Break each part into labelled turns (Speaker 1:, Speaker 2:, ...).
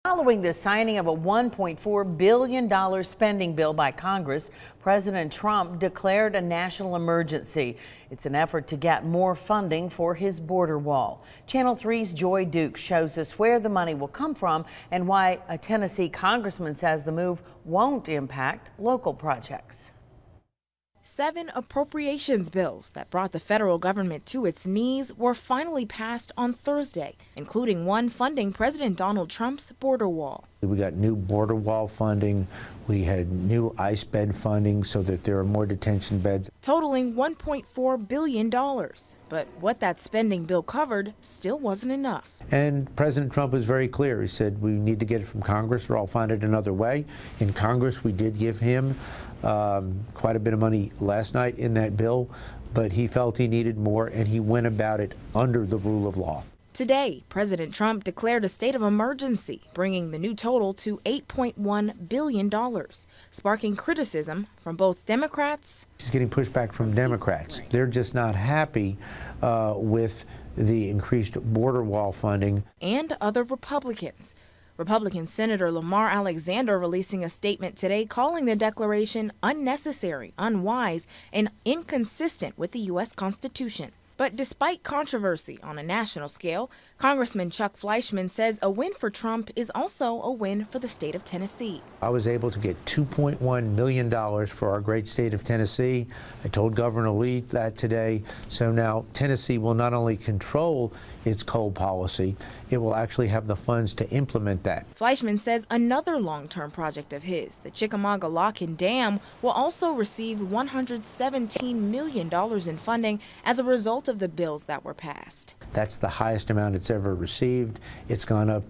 Speaker 1: Following the signing of a $1.4 billion spending bill by Congress, President Trump declared a national emergency. It's an effort to get more funding for his border wall. Channel 3's Joy Dukes shows us where the money will come from and why a Tennessee congressman says the move won't impact local projects.
Speaker 2: 7 appropriations bills that brought the federal government to its knees were finally passed on Thursday, including one funding President Donald Trump's border wall.
Speaker 3: We got new border wall funding. We had new ICE bed funding so that there are more detention beds.
Speaker 2: Totaling $1.4 billion. But what that spending bill covered still wasn't enough.
Speaker 3: And President Trump was very clear. He said we need to get it from Congress or I'll find it another way. In Congress, we did give him quite a bit of money last night in that bill, but he felt he needed more and he went about it under the rule of law.
Speaker 2: Today, President Trump declared a state of emergency, bringing the new total to $8.1 billion, sparking criticism from both Democrats.
Speaker 3: He's getting pushback from Democrats. They're just not happy with the increased border wall funding.
Speaker 2: And other Republicans. Republican Senator Lamar Alexander releasing a statement today calling the declaration unnecessary, unwise, and inconsistent with the U.S. Constitution. But despite controversy on a national scale, Congressman Chuck Fleischman says a win for Trump is also a win for the state of Tennessee.
Speaker 3: I was able to get $2.1 million for our great state of Tennessee. I told Governor Lee that today. So now Tennessee will not only control its coal policy, it will actually have the funds to implement that.
Speaker 2: Fleischman says another long-term project of his, the Chickamauga Lock and Dam, will also receive $117 million in funding as a result of the bills that were passed.
Speaker 3: That's the highest amount it's ever received. It's gone up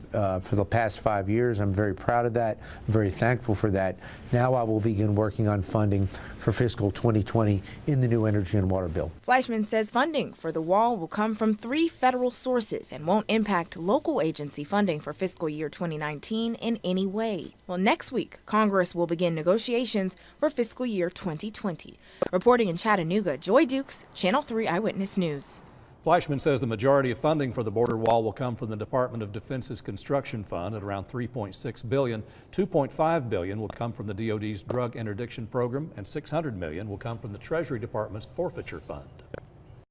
Speaker 3: for the past 5 years. I'm very proud of that. I'm very thankful for that. Now I will begin working on funding for fiscal 2020 in the new energy and water bill.
Speaker 2: Fleischman says funding for the wall will come from 3 federal sources and won't impact local agency funding for fiscal year 2019 in any way. Well, next week, Congress will begin negotiations for fiscal year 2020. Reporting in Chattanooga, Joy Dukes, Channel 3 Eyewitness News.
Speaker 4: Fleischman says the majority of funding for the border wall will come from the Department of Defense's construction fund at around $3.6 billion. $2.5 billion will come from the DoD's drug interdiction program, and $600 million will come from the Treasury Department's forfeiture fund.